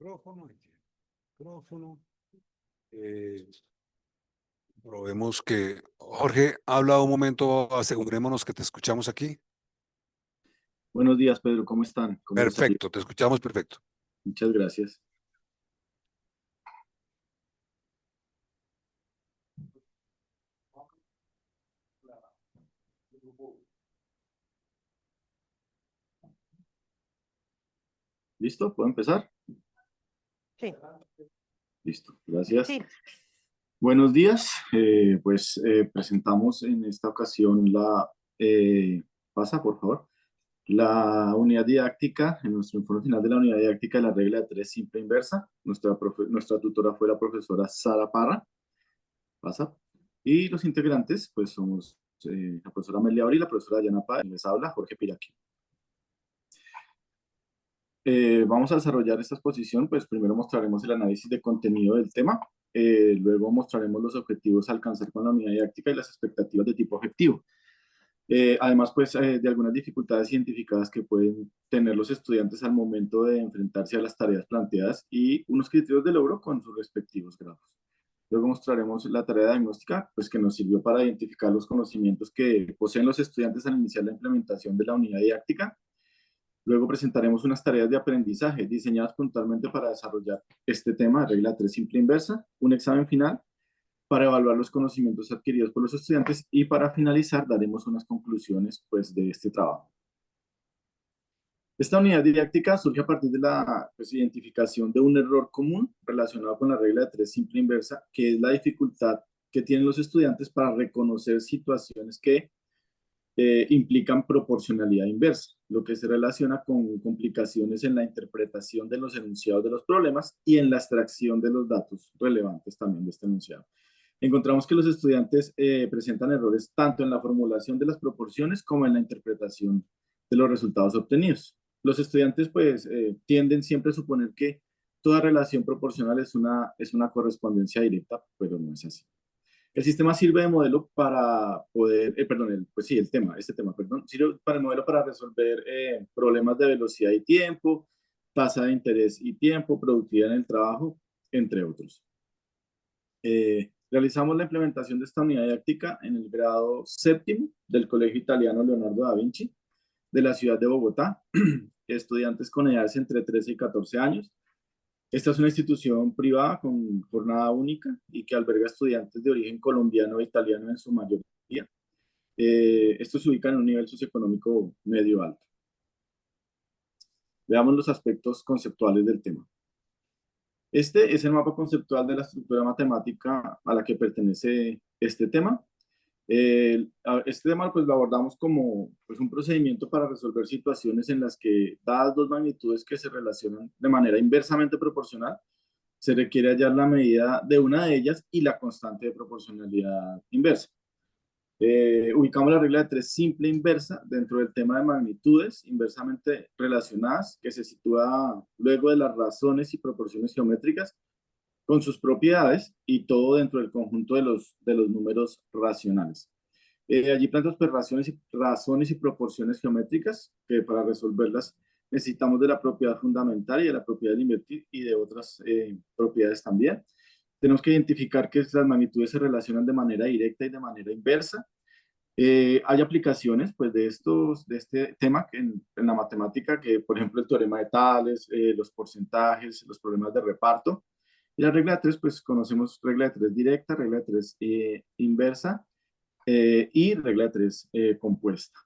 Micrófono, aquí, micrófono. Eh, Probemos que Jorge habla un momento, asegurémonos que te escuchamos aquí. Buenos días, Pedro, ¿cómo están? ¿Cómo les ha ido? Perfecto, te escuchamos perfecto. Muchas gracias. ¿Listo? ¿Puedo empezar? Sí, Listo, gracias. sí. Buenos días. Presentamos en esta ocasión pasa por favor, la unidad didáctica, en nuestro informe final de la unidad didáctica de la regla de 3 simple inversa. Nuestra tutora fue la profesora Sara Parra. Pasa. Y los integrantes, pues somos la profesora Amelia Ori y la profesora Diana Páez. Les habla Jorge Piraqui. Vamos a desarrollar esta exposición, pues primero mostraremos el análisis de contenido del tema, luego mostraremos los objetivos a alcanzar con la unidad didáctica y las expectativas de tipo objetivo. Además, de algunas dificultades identificadas que pueden tener los estudiantes al momento de enfrentarse a las tareas planteadas y unos criterios de logro con sus respectivos grados. Luego mostraremos la tarea diagnóstica, pues que nos sirvió para identificar los conocimientos que poseen los estudiantes al iniciar la implementación de la unidad didáctica. Luego presentaremos unas tareas de aprendizaje diseñadas puntualmente para desarrollar este tema, regla 3 simple inversa, un examen final para evaluar los conocimientos adquiridos por los estudiantes y para finalizar daremos unas conclusiones pues, de este trabajo. Esta unidad didáctica surge a partir de la identificación de un error común relacionado con la regla de 3 simple inversa, que es la dificultad que tienen los estudiantes para reconocer situaciones que implican proporcionalidad inversa, lo que se relaciona con complicaciones en la interpretación de los enunciados de los problemas y en la extracción de los datos relevantes también de este enunciado. Encontramos que los estudiantes presentan errores tanto en la formulación de las proporciones como en la interpretación de los resultados obtenidos. Los estudiantes tienden siempre a suponer que toda relación proporcional es una correspondencia directa, pero no es así. El sistema sirve de modelo para poder, sirve para el modelo para resolver problemas de velocidad y tiempo, tasa de interés y tiempo, productividad en el trabajo, entre otros. Realizamos la implementación de esta unidad didáctica en el grado séptimo del Colegio Italiano Leonardo da Vinci de la ciudad de Bogotá, estudiantes con edades entre 13 y 14 años. Esta es una institución privada con jornada única y que alberga estudiantes de origen colombiano e italiano en su mayoría. Estos se ubican en un nivel socioeconómico medio-alto. Veamos los aspectos conceptuales del tema. Este es el mapa conceptual de la estructura matemática a la que pertenece este tema. Este tema lo abordamos como un procedimiento para resolver situaciones en las que, dadas dos magnitudes que se relacionan de manera inversamente proporcional, se requiere hallar la medida de una de ellas y la constante de proporcionalidad inversa. Ubicamos la regla de 3 simple inversa dentro del tema de magnitudes inversamente relacionadas, que se sitúa luego de las razones y proporciones geométricas con sus propiedades y todo dentro del conjunto de los números racionales. Allí planteamos razones y proporciones geométricas que para resolverlas necesitamos de la propiedad fundamental y de la propiedad de invertir y de otras propiedades también. Tenemos que identificar que las magnitudes se relacionan de manera directa y de manera inversa. Hay aplicaciones de este tema en la matemática, que por ejemplo el teorema de Tales, los porcentajes, los problemas de reparto. Y la regla de 3, conocemos regla de 3 directa, regla de 3 inversa y regla de 3 compuesta.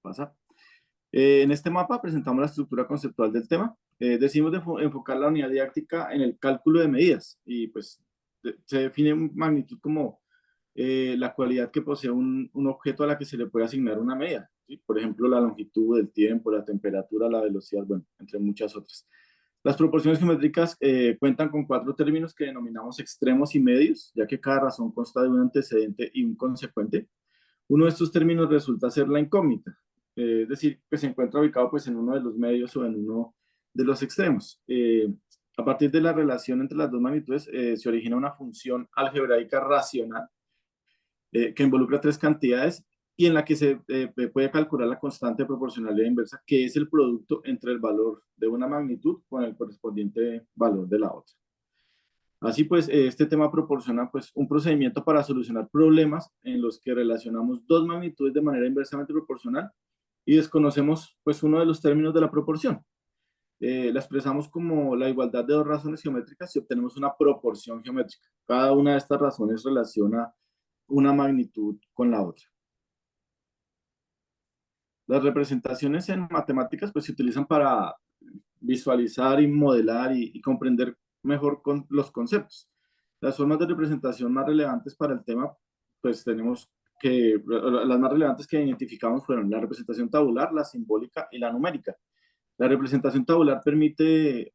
Pasa. En este mapa presentamos la estructura conceptual del tema. Decimos enfocar la unidad didáctica en el cálculo de medidas y se define magnitud como la cualidad que posee un objeto a la que se le puede asignar una medida, ¿sí? Por ejemplo, la longitud, el tiempo, la temperatura, la velocidad, bueno, entre muchas otras. Las proporciones geométricas cuentan con 4 términos que denominamos extremos y medios, ya que cada razón consta de un antecedente y un consecuente. Uno de estos términos resulta ser la incógnita, es decir, que se encuentra ubicado en uno de los medios o en uno de los extremos. A partir de la relación entre las dos magnitudes se origina una función algebraica racional que involucra 3 cantidades y en la que se puede calcular la constante de proporcionalidad inversa, que es el producto entre el valor de una magnitud con el correspondiente valor de la otra. Así pues, este tema proporciona pues, un procedimiento para solucionar problemas en los que relacionamos dos magnitudes de manera inversamente proporcional y desconocemos pues, uno de los términos de la proporción. La expresamos como la igualdad de dos razones geométricas y obtenemos una proporción geométrica. Cada una de estas razones relaciona una magnitud con la otra. Las representaciones en matemáticas pues, se utilizan para visualizar y modelar y comprender mejor los conceptos. Las formas de representación más relevantes para el tema, pues tenemos que, las más relevantes que identificamos fueron la representación tabular, la simbólica y la numérica. La representación tabular permite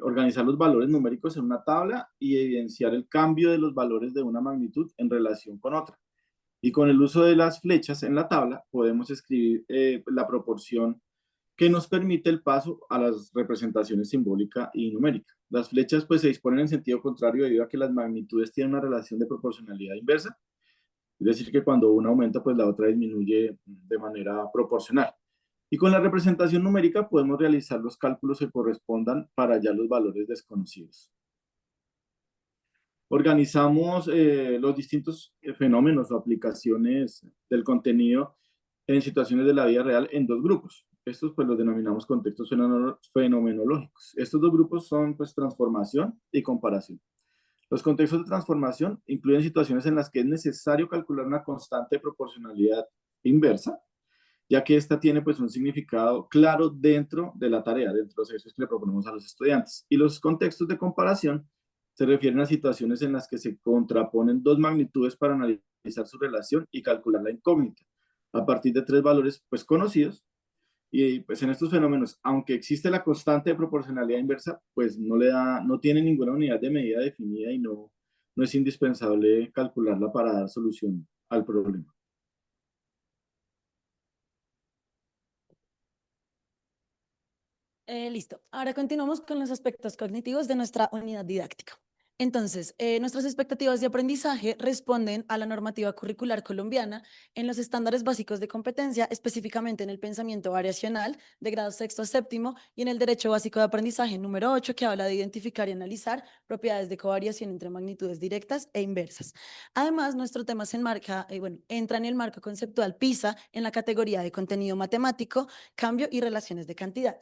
organizar los valores numéricos en una tabla y evidenciar el cambio de los valores de una magnitud en relación con otra. Y con el uso de las flechas en la tabla podemos escribir la proporción que nos permite el paso a las representaciones simbólica y numérica. Las flechas pues se disponen en sentido contrario debido a que las magnitudes tienen una relación de proporcionalidad inversa, es decir que cuando una aumenta pues la otra disminuye de manera proporcional. Y con la representación numérica podemos realizar los cálculos que correspondan para hallar los valores desconocidos. Organizamos los distintos fenómenos o aplicaciones del contenido en situaciones de la vida real en dos grupos. Estos pues los denominamos contextos fenomenológicos. Estos dos grupos son pues transformación y comparación. Los contextos de transformación incluyen situaciones en las que es necesario calcular una constante de proporcionalidad inversa, ya que esta tiene pues un significado claro dentro de la tarea, dentro de los ejercicios que le proponemos a los estudiantes. Y los contextos de comparación se refieren a situaciones en las que se contraponen dos magnitudes para analizar su relación y calcular la incógnita a partir de tres valores pues conocidos. Y pues en estos fenómenos, aunque existe la constante de proporcionalidad inversa, pues no tiene ninguna unidad de medida definida y no es indispensable calcularla para dar solución al problema. Listo. Ahora continuamos con los aspectos cognitivos de nuestra unidad didáctica. Entonces, nuestras expectativas de aprendizaje responden a la normativa curricular colombiana en los estándares básicos de competencia, específicamente en el pensamiento variacional de grado sexto a séptimo y en el derecho básico de aprendizaje número 8, que habla de identificar y analizar propiedades de covariación entre magnitudes directas e inversas. Además, nuestro tema se enmarca, entra en el marco conceptual PISA en la categoría de contenido matemático, cambio y relaciones de cantidad.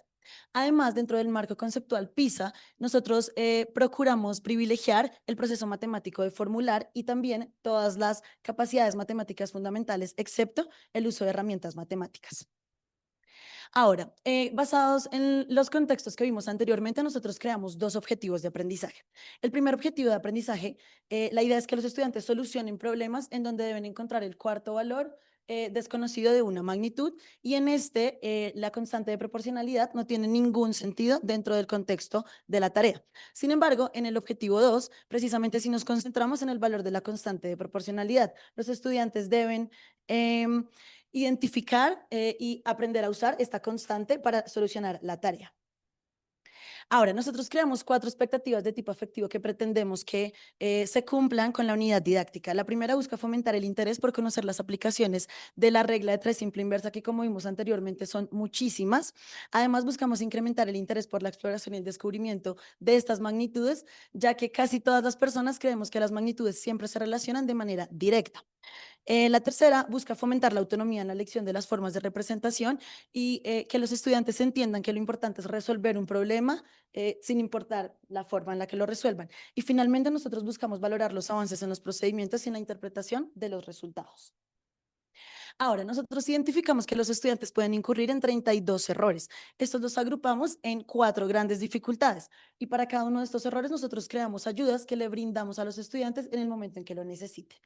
Además, dentro del marco conceptual PISA, nosotros procuramos privilegiar el proceso matemático de formular y también todas las capacidades matemáticas fundamentales, excepto el uso de herramientas matemáticas. Ahora, basados en los contextos que vimos anteriormente, nosotros creamos dos objetivos de aprendizaje. El primer objetivo de aprendizaje, la idea es que los estudiantes solucionen problemas en donde deben encontrar el cuarto valor desconocido de una magnitud y en la constante de proporcionalidad no tiene ningún sentido dentro del contexto de la tarea. Sin embargo, en el objetivo 2, precisamente si nos concentramos en el valor de la constante de proporcionalidad, los estudiantes deben identificar y aprender a usar esta constante para solucionar la tarea. Ahora, nosotros creamos 4 expectativas de tipo afectivo que pretendemos que se cumplan con la unidad didáctica. La primera busca fomentar el interés por conocer las aplicaciones de la regla de 3 simple inversa, que como vimos anteriormente son muchísimas. Además, buscamos incrementar el interés por la exploración y el descubrimiento de estas magnitudes, ya que casi todas las personas creemos que las magnitudes siempre se relacionan de manera directa. La tercera busca fomentar la autonomía en la elección de las formas de representación y que los estudiantes entiendan que lo importante es resolver un problema sin importar la forma en la que lo resuelvan. Y finalmente nosotros buscamos valorar los avances en los procedimientos y en la interpretación de los resultados. Ahora, nosotros identificamos que los estudiantes pueden incurrir en 32 errores. Estos los agrupamos en 4 grandes dificultades y para cada uno de estos errores nosotros creamos ayudas que le brindamos a los estudiantes en el momento en que lo necesiten.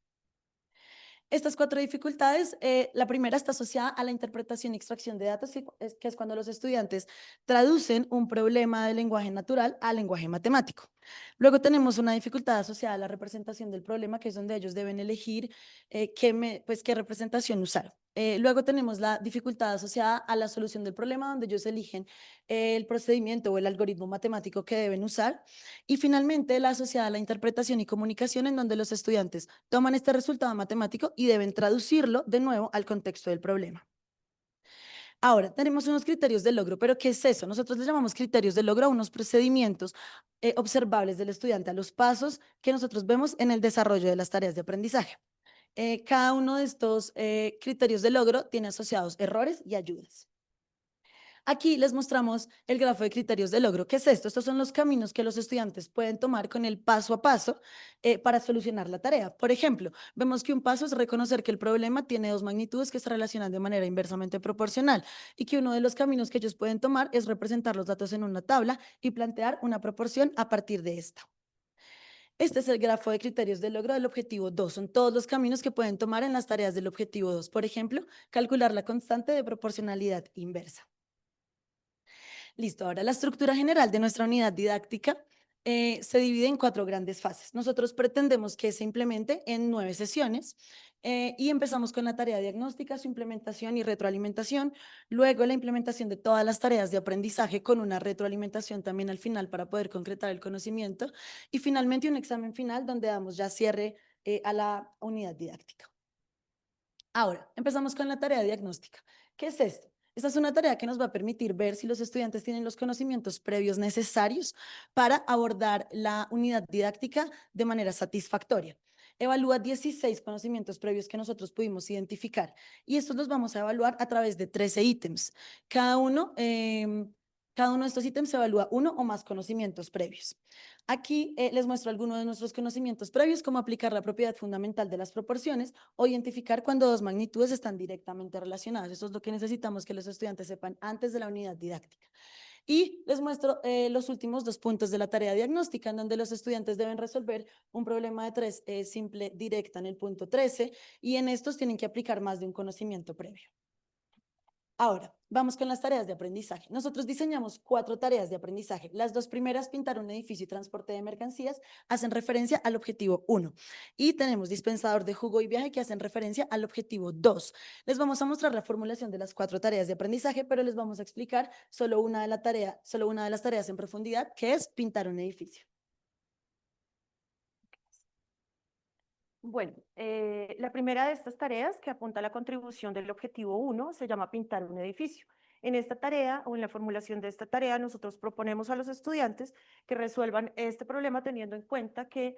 Estas 4 dificultades, la primera está asociada a la interpretación y extracción de datos, que es cuando los estudiantes traducen un problema de lenguaje natural a lenguaje matemático. Luego tenemos una dificultad asociada a la representación del problema, que es donde ellos deben elegir qué representación usar. Luego tenemos la dificultad asociada a la solución del problema, donde ellos eligen el procedimiento o el algoritmo matemático que deben usar. Y finalmente la asociada a la interpretación y comunicación, en donde los estudiantes toman este resultado matemático y deben traducirlo de nuevo al contexto del problema. Ahora, tenemos unos criterios de logro, pero ¿qué es eso? Nosotros les llamamos criterios de logro a unos procedimientos observables del estudiante, a los pasos que nosotros vemos en el desarrollo de las tareas de aprendizaje. Cada uno de estos criterios de logro tiene asociados errores y ayudas. Aquí les mostramos el grafo de criterios de logro. ¿Qué es esto? Estos son los caminos que los estudiantes pueden tomar con el paso a paso para solucionar la tarea. Por ejemplo, vemos que un paso es reconocer que el problema tiene dos magnitudes que se relacionan de manera inversamente proporcional y que uno de los caminos que ellos pueden tomar es representar los datos en una tabla y plantear una proporción a partir de esta. Este es el grafo de criterios de logro del objetivo 2. Son todos los caminos que pueden tomar en las tareas del objetivo 2. Por ejemplo, calcular la constante de proporcionalidad inversa. Listo, ahora la estructura general de nuestra unidad didáctica se divide en 4 grandes fases. Nosotros pretendemos que se implemente en 9 sesiones y empezamos con la tarea diagnóstica, su implementación y retroalimentación. Luego la implementación de todas las tareas de aprendizaje con una retroalimentación también al final para poder concretar el conocimiento. Y finalmente un examen final donde damos ya cierre a la unidad didáctica. Ahora, empezamos con la tarea diagnóstica. ¿Qué es esto? Esta es una tarea que nos va a permitir ver si los estudiantes tienen los conocimientos previos necesarios para abordar la unidad didáctica de manera satisfactoria. Evalúa 16 conocimientos previos que nosotros pudimos identificar y estos los vamos a evaluar a través de 13 ítems. Cada uno de estos ítems se evalúa uno o más conocimientos previos. Aquí les muestro algunos de nuestros conocimientos previos, como aplicar la propiedad fundamental de las proporciones o identificar cuando dos magnitudes están directamente relacionadas. Eso es lo que necesitamos que los estudiantes sepan antes de la unidad didáctica. Y les muestro los últimos 2 puntos de la tarea diagnóstica, en donde los estudiantes deben resolver un problema de 3 simple directa en el punto 13, y en estos tienen que aplicar más de un conocimiento previo. Ahora, vamos con las tareas de aprendizaje. Nosotros diseñamos 4 tareas de aprendizaje. Las 2 primeras, pintar un edificio y transporte de mercancías, hacen referencia al objetivo 1. Y tenemos dispensador de jugo y viaje, que hacen referencia al objetivo 2. Les vamos a mostrar la formulación de las 4 tareas de aprendizaje, pero les vamos a explicar solo una de las tareas en profundidad, que es pintar un edificio. Bueno, la primera de estas tareas que apunta a la contribución del objetivo 1 se llama pintar un edificio. En esta tarea o en la formulación de esta tarea nosotros proponemos a los estudiantes que resuelvan este problema teniendo en cuenta que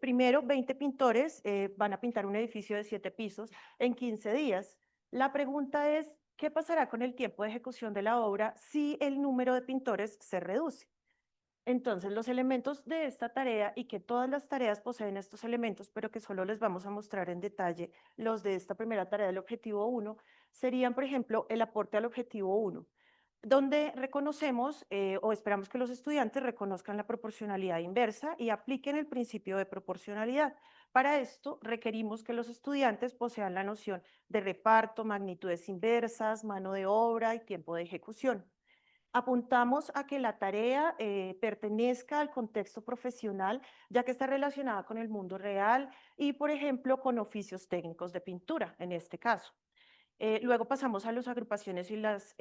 primero 20 pintores van a pintar un edificio de 7 pisos en 15 días. La pregunta es, ¿qué pasará con el tiempo de ejecución de la obra si el número de pintores se reduce? Entonces, los elementos de esta tarea y que todas las tareas poseen estos elementos, pero que solo les vamos a mostrar en detalle los de esta primera tarea del objetivo 1, serían, por ejemplo, el aporte al objetivo 1, donde reconocemos o esperamos que los estudiantes reconozcan la proporcionalidad inversa y apliquen el principio de proporcionalidad. Para esto, requerimos que los estudiantes posean la noción de reparto, magnitudes inversas, mano de obra y tiempo de ejecución. Apuntamos a que la tarea pertenezca al contexto profesional, ya que está relacionada con el mundo real y, por ejemplo, con oficios técnicos de pintura, en este caso. Luego pasamos a las agrupaciones y las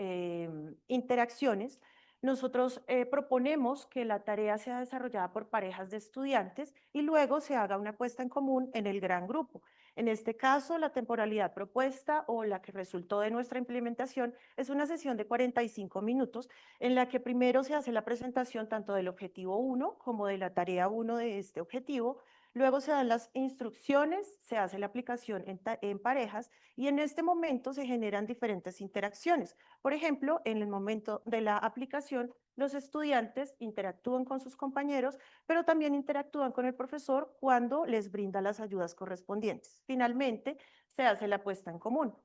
interacciones. Nosotros proponemos que la tarea sea desarrollada por parejas de estudiantes y luego se haga una puesta en común en el gran grupo. En este caso, la temporalidad propuesta o la que resultó de nuestra implementación es una sesión de 45 minutos en la que primero se hace la presentación tanto del objetivo 1 como de la tarea 1 de este objetivo. Luego se dan las instrucciones, se hace la aplicación en parejas y en este momento se generan diferentes interacciones. Por ejemplo, en el momento de la aplicación, los estudiantes interactúan con sus compañeros, pero también interactúan con el profesor cuando les brinda las ayudas correspondientes. Finalmente, se hace la puesta en común.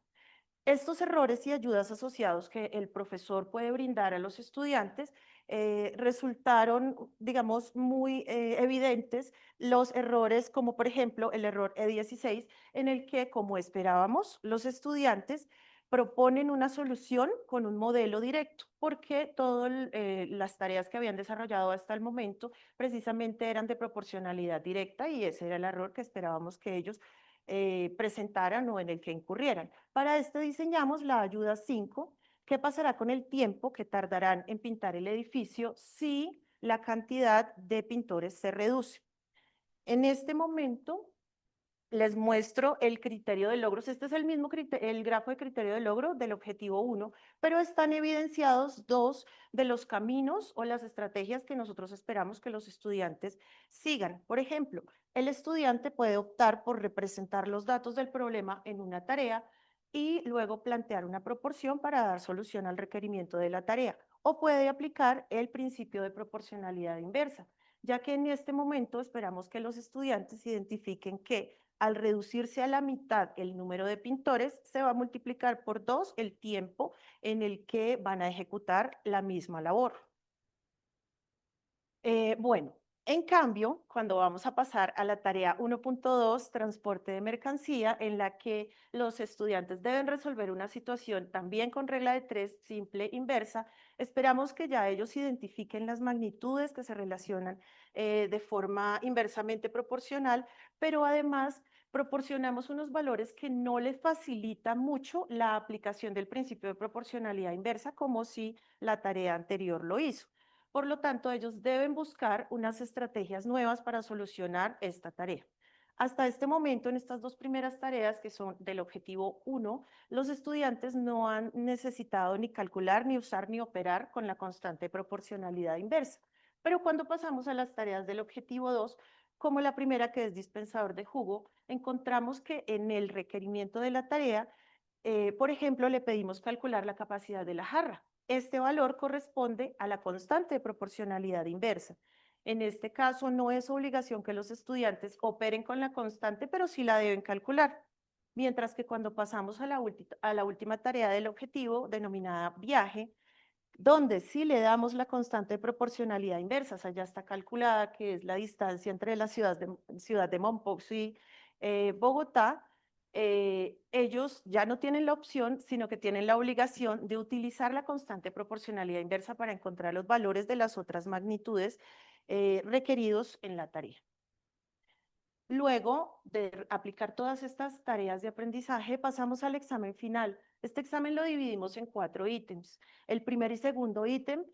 Estos errores y ayudas asociados que el profesor puede brindar a los estudiantes resultaron, digamos, muy evidentes los errores, como por ejemplo el error E16, en el que, como esperábamos, los estudiantes proponen una solución con un modelo directo, porque todas las tareas que habían desarrollado hasta el momento precisamente eran de proporcionalidad directa y ese era el error que esperábamos que ellos presentaran o en el que incurrieran. Para esto diseñamos la ayuda 5. ¿Qué pasará con el tiempo que tardarán en pintar el edificio si la cantidad de pintores se reduce? En este momento les muestro el criterio de logros. Este es el mismo el grafo de criterio de logro del objetivo 1, pero están evidenciados dos de los caminos o las estrategias que nosotros esperamos que los estudiantes sigan. Por ejemplo, el estudiante puede optar por representar los datos del problema en una tarea y luego plantear una proporción para dar solución al requerimiento de la tarea, o puede aplicar el principio de proporcionalidad inversa, ya que en este momento esperamos que los estudiantes identifiquen que al reducirse a la mitad el número de pintores, se va a multiplicar por 2 el tiempo en el que van a ejecutar la misma labor. Bueno, en cambio, cuando vamos a pasar a la tarea 1.2, transporte de mercancía, en la que los estudiantes deben resolver una situación también con regla de 3, simple, inversa, esperamos que ya ellos identifiquen las magnitudes que se relacionan de forma inversamente proporcional, pero además proporcionamos unos valores que no les facilita mucho la aplicación del principio de proporcionalidad inversa, como si la tarea anterior lo hizo. Por lo tanto, ellos deben buscar unas estrategias nuevas para solucionar esta tarea. Hasta este momento, en estas dos primeras tareas, que son del objetivo 1, los estudiantes no han necesitado ni calcular, ni usar, ni operar con la constante de proporcionalidad inversa. Pero cuando pasamos a las tareas del objetivo 2, como la primera, que es dispensador de jugo, encontramos que en el requerimiento de la tarea, por ejemplo, le pedimos calcular la capacidad de la jarra. Este valor corresponde a la constante de proporcionalidad inversa. En este caso, no es obligación que los estudiantes operen con la constante, pero sí la deben calcular. Mientras que cuando pasamos a la última tarea del objetivo, denominada viaje, donde sí le damos la constante de proporcionalidad inversa, o sea, ya está calculada, que es la distancia entre la ciudad de Mompox y Bogotá, ellos ya no tienen la opción, sino que tienen la obligación de utilizar la constante de proporcionalidad inversa para encontrar los valores de las otras magnitudes requeridos en la tarea. Luego de aplicar todas estas tareas de aprendizaje, pasamos al examen final. Este examen lo dividimos en 4 ítems. El primer y segundo ítem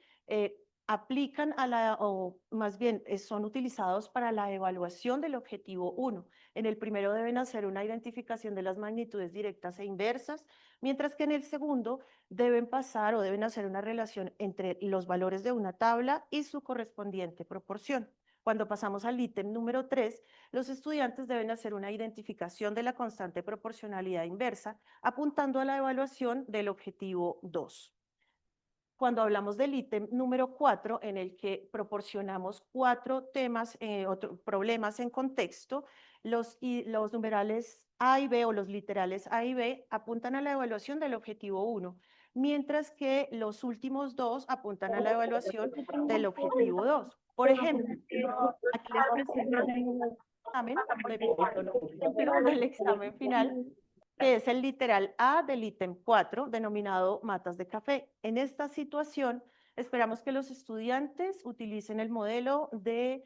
aplican o más bien son utilizados para la evaluación del objetivo 1. En el primero deben hacer una identificación de las magnitudes directas e inversas, mientras que en el segundo deben pasar o deben hacer una relación entre los valores de una tabla y su correspondiente proporción. Cuando pasamos al ítem número 3, los estudiantes deben hacer una identificación de la constante de proporcionalidad inversa, apuntando a la evaluación del objetivo 2. Cuando hablamos del ítem número 4, en el que proporcionamos 4 temas, problemas en contexto, los numerales A y B o los literales A y B apuntan a la evaluación del objetivo 1, mientras que los últimos 2 apuntan a la evaluación del objetivo 2. Por ejemplo, aquí les presento un examen, del examen final, que es el literal A del ítem 4, denominado matas de café. En esta situación, esperamos que los estudiantes utilicen el modelo de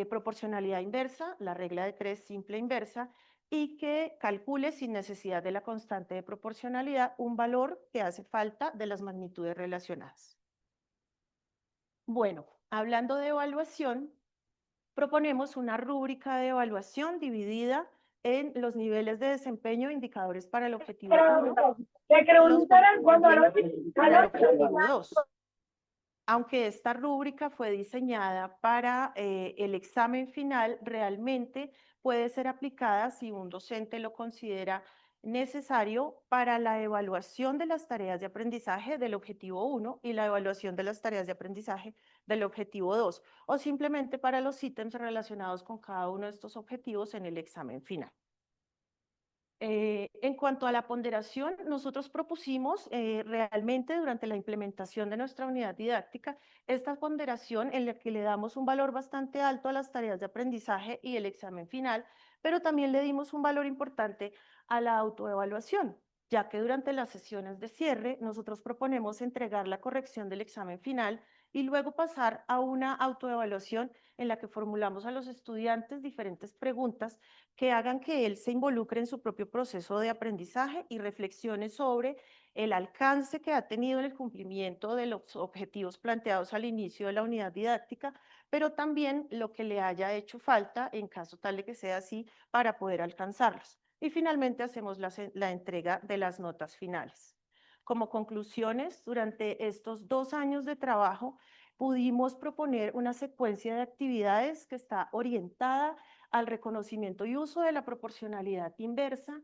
proporcionalidad inversa, la regla de 3 simple inversa, y que calcule sin necesidad de la constante de proporcionalidad un valor que hace falta de las magnitudes relacionadas. Bueno, hablando de evaluación, proponemos una rúbrica de evaluación dividida en los niveles de desempeño e indicadores para el objetivo 1 y los para el objetivo 2. Aunque esta rúbrica fue diseñada para el examen final, realmente puede ser aplicada si un docente lo considera necesario para la evaluación de las tareas de aprendizaje del objetivo 1 y la evaluación de las tareas de aprendizaje del objetivo 2, o simplemente para los ítems relacionados con cada uno de estos objetivos en el examen final. En cuanto a la ponderación, nosotros propusimos realmente durante la implementación de nuestra unidad didáctica esta ponderación en la que le damos un valor bastante alto a las tareas de aprendizaje y el examen final, pero también le dimos un valor importante a la autoevaluación. ya que durante las sesiones de cierre nosotros proponemos entregar la corrección del examen final y luego pasar a una autoevaluación en la que formulamos a los estudiantes diferentes preguntas que hagan que él se involucre en su propio proceso de aprendizaje y reflexione sobre el alcance que ha tenido en el cumplimiento de los objetivos planteados al inicio de la unidad didáctica, pero también lo que le haya hecho falta, en caso tal de que sea así, para poder alcanzarlos. Y finalmente hacemos la entrega de las notas finales. Como conclusiones, durante estos 2 años de trabajo, pudimos proponer una secuencia de actividades que está orientada al reconocimiento y uso de la proporcionalidad inversa,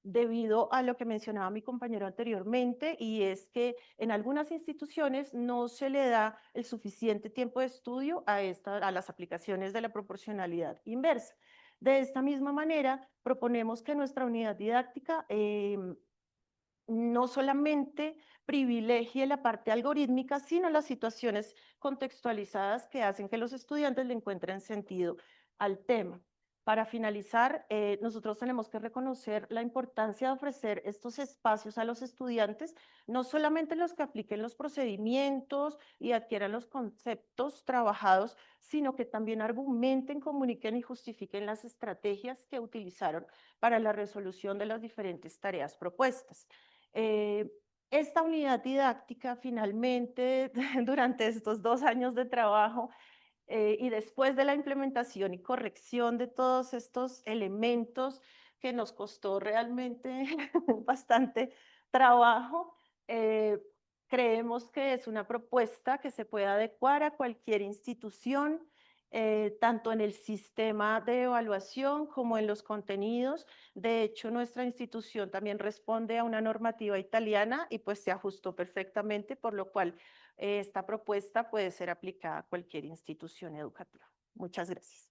debido a lo que mencionaba mi compañero anteriormente, y es que en algunas instituciones no se le da el suficiente tiempo de estudio a las aplicaciones de la proporcionalidad inversa. De esta misma manera, proponemos que nuestra unidad didáctica no solamente privilegie la parte algorítmica, sino las situaciones contextualizadas que hacen que los estudiantes le encuentren sentido al tema. Para finalizar, nosotros tenemos que reconocer la importancia de ofrecer estos espacios a los estudiantes, no solamente los que apliquen los procedimientos y adquieran los conceptos trabajados, sino que también argumenten, comuniquen y justifiquen las estrategias que utilizaron para la resolución de las diferentes tareas propuestas. Esta unidad didáctica finalmente, durante estos 2 años de trabajo, y después de la implementación y corrección de todos estos elementos que nos costó realmente bastante trabajo, creemos que es una propuesta que se puede adecuar a cualquier institución, tanto en el sistema de evaluación como en los contenidos. De hecho, nuestra institución también responde a una normativa italiana y pues se ajustó perfectamente, por lo cual esta propuesta puede ser aplicada a cualquier institución educativa. Muchas gracias.